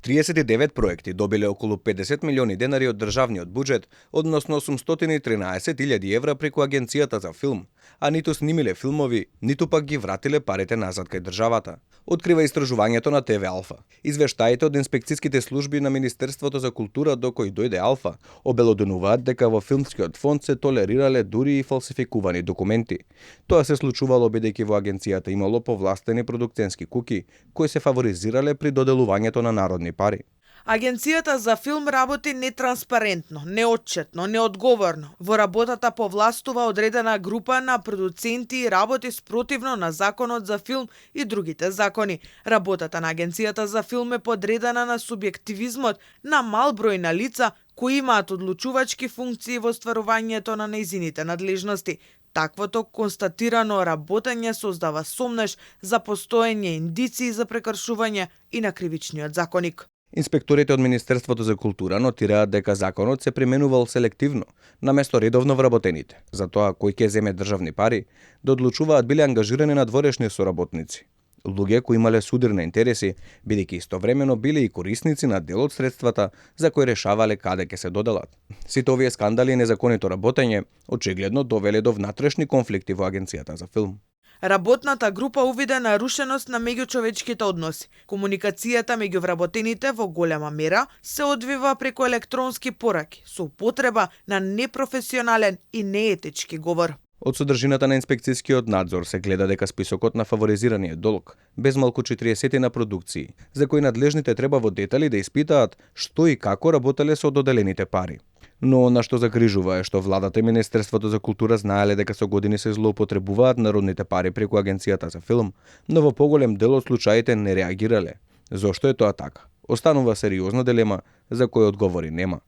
39 проекти добиле околу 50 милиони денари од државниот буџет, односно 813.000 евра преку Агенцијата за филм, а ниту снимиле филмови, ниту пак ги вратиле парите назад кај државата. Открива истражувањето на ТВ Алфа. Извештаите од инспекциските служби на Министерството за култура до кој дојде Алфа обелоденуваат дека во филмскиот фонд се толерирале дури и фалсификувани документи. Тоа се случувало бидејќи во агенцијата имало повластени продукценски куки кои се фаворизирале при доделувањето на народни пари. Агенцијата за филм работи нетранспарентно, неотчетно, неодговорно. Во работата повластува одредена група на продуценти и работи спротивно на законот за филм и другите закони. Работата на Агенцијата за филм е подредена на субјективизмот на мал број на лица кои имаат одлучувачки функции во стварувањето на нејзините надлежности. Таквото констатирано работење создава сомнеш за постоење индиции за прекршување и на кривичниот законник. Инспекторите од Министерството за култура нотираат дека законот се применувал селективно, наместо редовно вработените. За тоа кој ќе земе државни пари, да одлучуваат биле ангажирани надворешни соработници. Луѓе кои имале судирни интереси, бидејќи истовремено биле и корисници на дел од средствата за кои решавале каде ќе се доделат. Сите овие скандали и незаконито работење очигледно довеле до внатрешни конфликти во Агенцијата за филм. Работната група увиде нарушеност на меѓучовечките односи. Комуникацијата меѓу вработените во голема мера се одвива преку електронски пораки со употреба на непрофесионален и неетички говор. Од содржината на инспекцијскиот надзор се гледа дека списокот на фаворизираниот долг, без малку 40 на продукции, за кои надлежните треба во детали да испитаат што и како работеле со доделените пари. Но на што загрижува е што владата и Министерството за култура знаеле дека со години се злоупотребуваат народните пари преку Агенцијата за филм, но во поголем дел од случаите не реагирале. Зошто е тоа така? Останува сериозна дилема за која одговори нема.